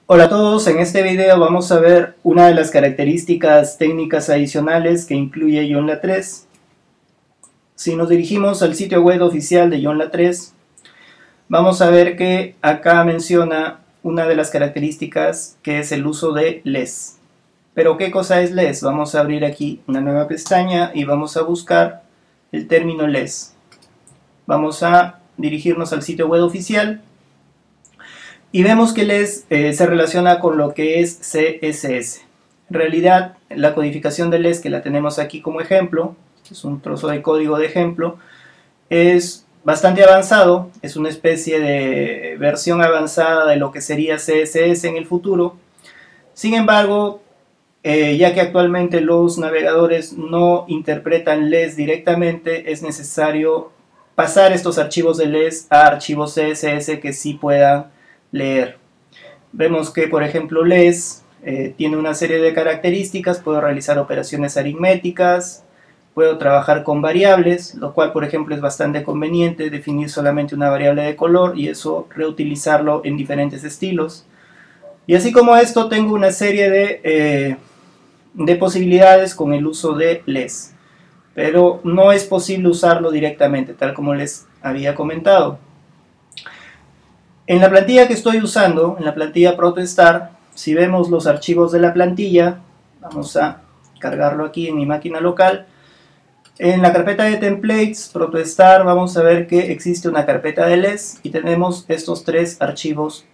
Hola a todos, en este video vamos a ver una de las características técnicas adicionales que incluye Joomla 3. Si nos dirigimos al sitio web oficial de Joomla 3, vamos a ver que acá menciona una de las características que es el uso de less. Pero ¿qué cosa es less? Vamos a abrir aquí una nueva pestaña y vamos a buscar el término less. Vamos a dirigirnos al sitio web oficial. Y vemos que less se relaciona con lo que es CSS. En realidad, la codificación de less, que la tenemos aquí como ejemplo, es un trozo de código de ejemplo, es bastante avanzado, es una especie de versión avanzada de lo que sería CSS en el futuro. Sin embargo, ya que actualmente los navegadores no interpretan less directamente, es necesario pasar estos archivos de less a archivos CSS que sí puedan leer. Vemos que, por ejemplo, less tiene una serie de características. Puedo realizar operaciones aritméticas, puedo trabajar con variables, lo cual, por ejemplo, es bastante conveniente definir solamente una variable de color y eso reutilizarlo en diferentes estilos. Y así como esto, tengo una serie de posibilidades con el uso de less, pero no es posible usarlo directamente, tal como les había comentado. En la plantilla que estoy usando, en la plantilla protostar, si vemos los archivos de la plantilla, vamos a cargarlo aquí en mi máquina local. En la carpeta de templates, protostar, vamos a ver que existe una carpeta de less y tenemos estos tres archivos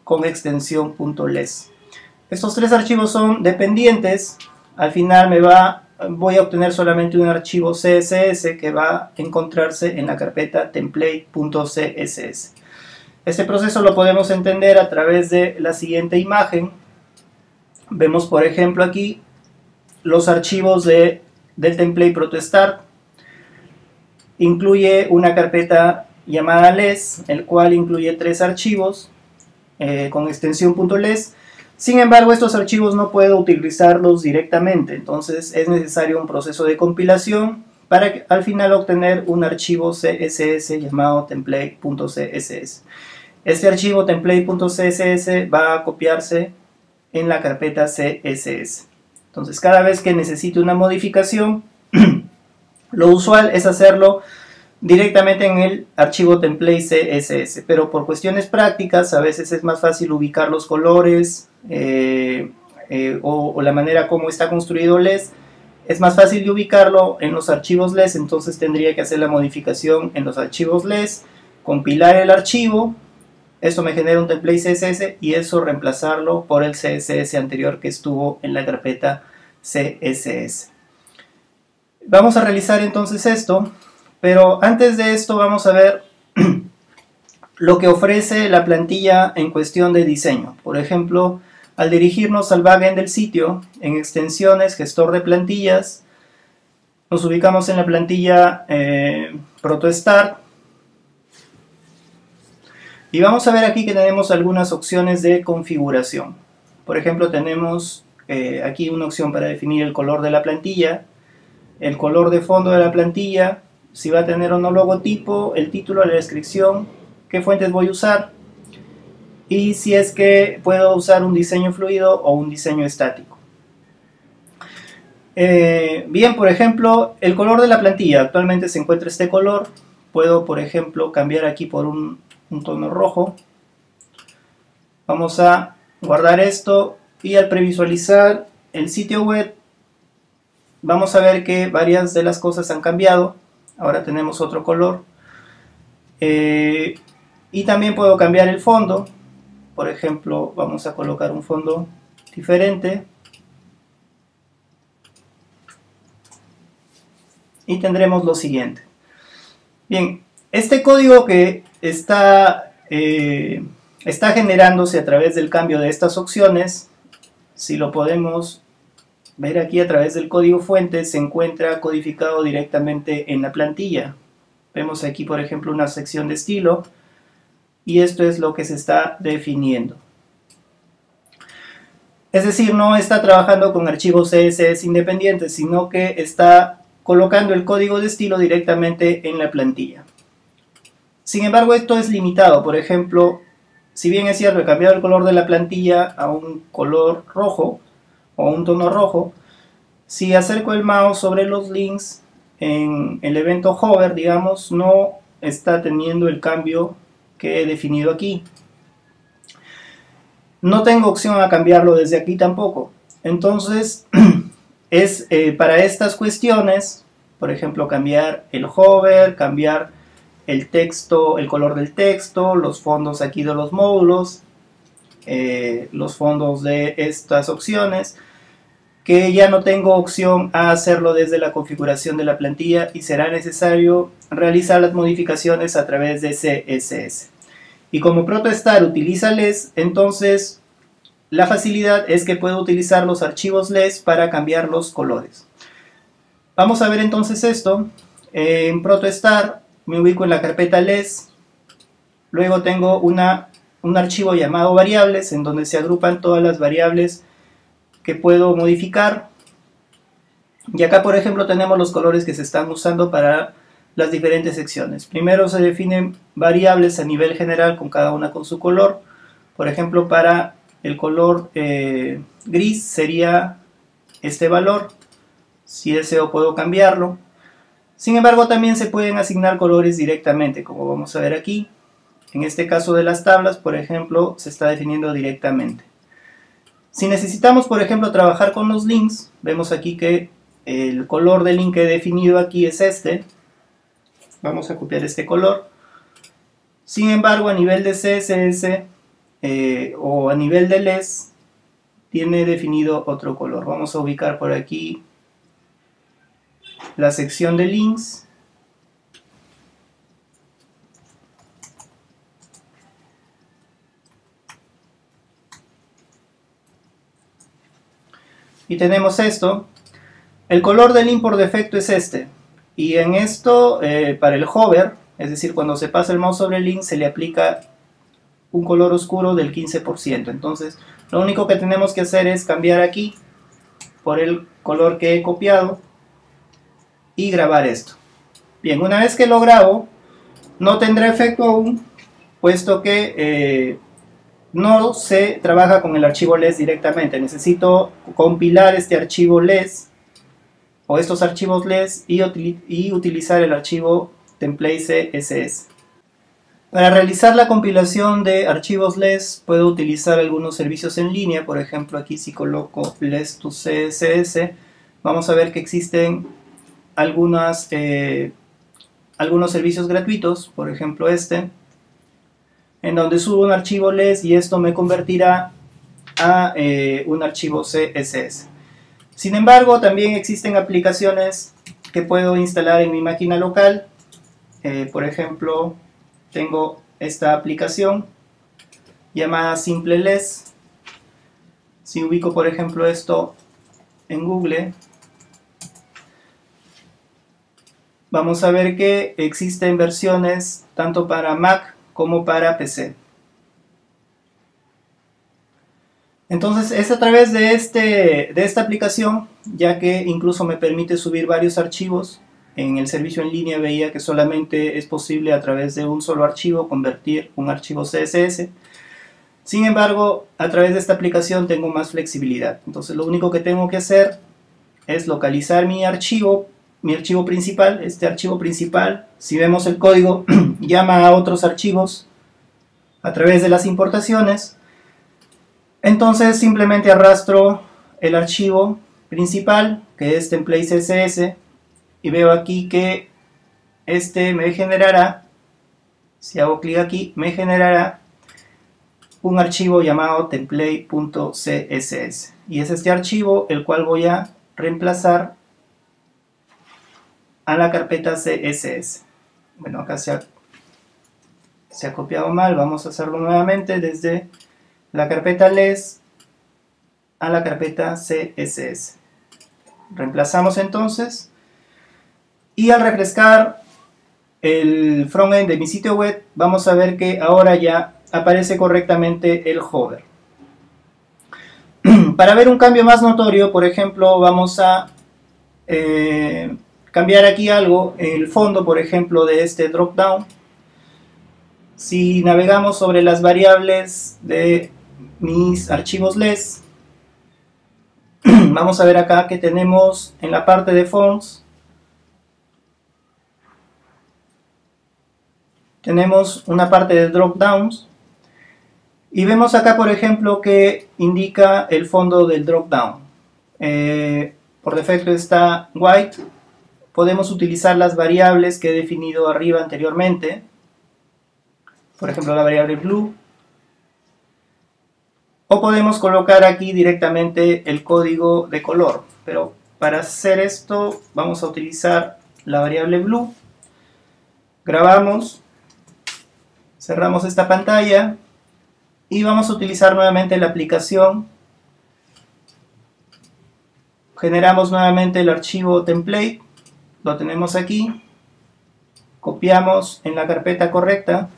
con extensión .less. Estos tres archivos son dependientes. Al final voy a obtener solamente un archivo CSS que va a encontrarse en la carpeta template.css. Este proceso lo podemos entender a través de la siguiente imagen. Vemos, por ejemplo, aquí los archivos del template protostart. Incluye una carpeta llamada less, el cual incluye tres archivos con extensión .less. Sin embargo, estos archivos no puedo utilizarlos directamente, entonces es necesario un proceso de compilación para al final obtener un archivo CSS llamado template.css. Este archivo template.css va a copiarse en la carpeta CSS. Entonces, cada vez que necesite una modificación, lo usual es hacerlo directamente en el archivo template CSS, pero por cuestiones prácticas a veces es más fácil ubicar los colores o la manera como está construido less. Es más fácil de ubicarlo en los archivos less, entonces tendría que hacer la modificación en los archivos less, compilar el archivo. Esto me genera un template CSS y eso reemplazarlo por el CSS anterior que estuvo en la carpeta CSS. Vamos a realizar entonces esto, pero antes de esto vamos a ver lo que ofrece la plantilla en cuestión de diseño. Por ejemplo, al dirigirnos al backend del sitio, en extensiones, gestor de plantillas, nos ubicamos en la plantilla protostart. Y vamos a ver aquí que tenemos algunas opciones de configuración. Por ejemplo, tenemos aquí una opción para definir el color de la plantilla, el color de fondo de la plantilla, si va a tener o no logotipo, el título, la descripción, qué fuentes voy a usar y si es que puedo usar un diseño fluido o un diseño estático. Bien, por ejemplo, el color de la plantilla, actualmente se encuentra este color. Puedo, por ejemplo, cambiar aquí por un tono rojo. Vamos a guardar esto y al previsualizar el sitio web vamos a ver que varias de las cosas han cambiado. Ahora tenemos otro color y también puedo cambiar el fondo. Por ejemplo, vamos a colocar un fondo diferente y tendremos lo siguiente. Bien, este código que está generándose a través del cambio de estas opciones, si lo podemos ver aquí a través del código fuente, se encuentra codificado directamente en la plantilla. Vemos aquí, por ejemplo, una sección de estilo y esto es lo que se está definiendo. Es decir, no está trabajando con archivos CSS independientes, sino que está colocando el código de estilo directamente en la plantilla. Sin embargo, esto es limitado. Por ejemplo, si bien es cierto, he cambiado el color de la plantilla a un color rojo o un tono rojo, si acerco el mouse sobre los links en el evento hover, digamos, no está teniendo el cambio que he definido aquí. No tengo opción a cambiarlo desde aquí tampoco. Entonces, es para estas cuestiones, por ejemplo, cambiar el hover, cambiar el texto, el color del texto, los fondos aquí de los módulos, los fondos de estas opciones, que ya no tengo opción a hacerlo desde la configuración de la plantilla y será necesario realizar las modificaciones a través de CSS. Y como Protostar utiliza LES, entonces la facilidad es que puedo utilizar los archivos LES para cambiar los colores. Vamos a ver entonces esto. En Protostar me ubico en la carpeta LES, luego tengo un archivo llamado variables, en donde se agrupan todas las variables que puedo modificar. Y acá, por ejemplo, tenemos los colores que se están usando para las diferentes secciones. Primero se definen variables a nivel general, con cada una con su color. Por ejemplo, para el color gris sería este valor. Si deseo puedo cambiarlo. Sin embargo, también se pueden asignar colores directamente, como vamos a ver aquí. En este caso de las tablas, por ejemplo, se está definiendo directamente. Si necesitamos, por ejemplo, trabajar con los links, vemos aquí que el color del link que he definido aquí es este. Vamos a copiar este color. Sin embargo, a nivel de CSS o a nivel de LES, tiene definido otro color. Vamos a ubicar por aquí la sección de links. Y tenemos esto. El color del link por defecto es este. Y en esto, para el hover, es decir, cuando se pasa el mouse sobre el link, se le aplica un color oscuro del 15%. Entonces, lo único que tenemos que hacer es cambiar aquí por el color que he copiado y grabar esto. Bien, una vez que lo grabo, no tendrá efecto aún, puesto que no se trabaja con el archivo LES directamente. Necesito compilar este archivo LES o estos archivos LES y utilizar el archivo template CSS. Para realizar la compilación de archivos LES puedo utilizar algunos servicios en línea. Por ejemplo, aquí si coloco LES to CSS, vamos a ver que existen algunos servicios gratuitos, por ejemplo este, en donde subo un archivo LES y esto me convertirá a un archivo CSS. Sin embargo, también existen aplicaciones que puedo instalar en mi máquina local. Por ejemplo, tengo esta aplicación llamada Simple LES. Si ubico, por ejemplo, esto en Google, vamos a ver que existen versiones tanto para Mac como para PC. Entonces es a través de esta aplicación, ya que incluso me permite subir varios archivos. En el servicio en línea veía que solamente es posible a través de un solo archivo convertir un archivo CSS. Sin embargo, a través de esta aplicación tengo más flexibilidad. Entonces lo único que tengo que hacer es localizar mi archivo principal. Este archivo principal, si vemos el código, llama a otros archivos a través de las importaciones. Entonces simplemente arrastro el archivo principal, que es template CSS, y veo aquí que este me generará, si hago clic aquí, me generará un archivo llamado template.css. Y es este archivo el cual voy a reemplazar a la carpeta CSS. Bueno, acá se ha copiado mal, vamos a hacerlo nuevamente desde la carpeta LES a la carpeta CSS. Reemplazamos entonces y al refrescar el frontend de mi sitio web vamos a ver que ahora ya aparece correctamente el hover. Para ver un cambio más notorio, por ejemplo, vamos a cambiar aquí algo, el fondo, por ejemplo, de este drop down. Si navegamos sobre las variables de mis archivos LES, vamos a ver acá que tenemos en la parte de forms, tenemos una parte de drop downs y vemos acá, por ejemplo, que indica el fondo del drop down. Por defecto está white. Podemos utilizar las variables que he definido arriba anteriormente, por ejemplo la variable blue, o podemos colocar aquí directamente el código de color, pero para hacer esto vamos a utilizar la variable blue. Grabamos, cerramos esta pantalla y vamos a utilizar nuevamente la aplicación. Generamos nuevamente el archivo template, lo tenemos aquí, copiamos en la carpeta correcta,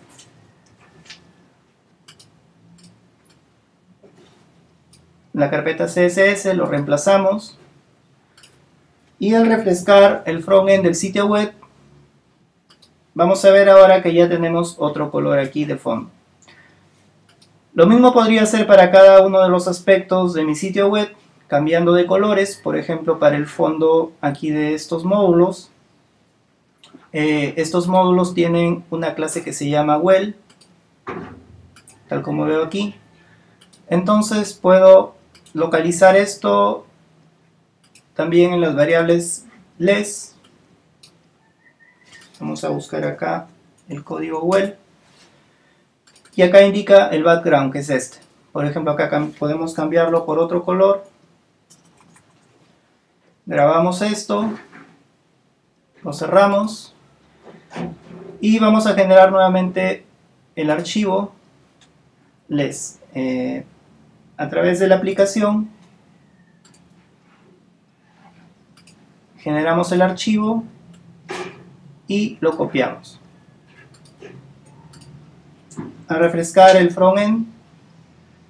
la carpeta CSS, lo reemplazamos y al refrescar el frontend del sitio web vamos a ver ahora que ya tenemos otro color aquí de fondo. Lo mismo podría hacer para cada uno de los aspectos de mi sitio web, cambiando de colores. Por ejemplo, para el fondo aquí de estos módulos, estos módulos tienen una clase que se llama well, tal como veo aquí. Entonces puedo localizar esto también en las variables LES. Vamos a buscar acá el código well y acá indica el background, que es este. Por ejemplo, acá podemos cambiarlo por otro color. Grabamos esto, lo cerramos y vamos a generar nuevamente el archivo LES. A través de la aplicación generamos el archivo y lo copiamos. Al refrescar el frontend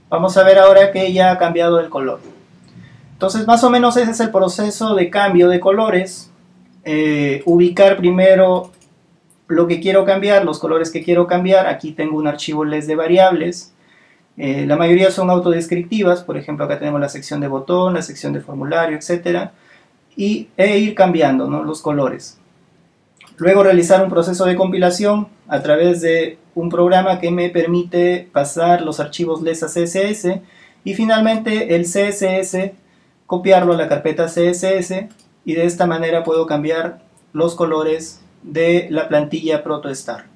vamos a ver ahora que ya ha cambiado el color. Entonces más o menos ese es el proceso de cambio de colores. Ubicar primero lo que quiero cambiar, los colores que quiero cambiar. Aquí tengo un archivo LES de variables. La mayoría son autodescriptivas, por ejemplo acá tenemos la sección de botón, la sección de formulario, etc. E ir cambiando, ¿no?, los colores. Luego realizar un proceso de compilación a través de un programa que me permite pasar los archivos LES a CSS y finalmente el CSS copiarlo a la carpeta CSS y de esta manera puedo cambiar los colores de la plantilla ProtoStar.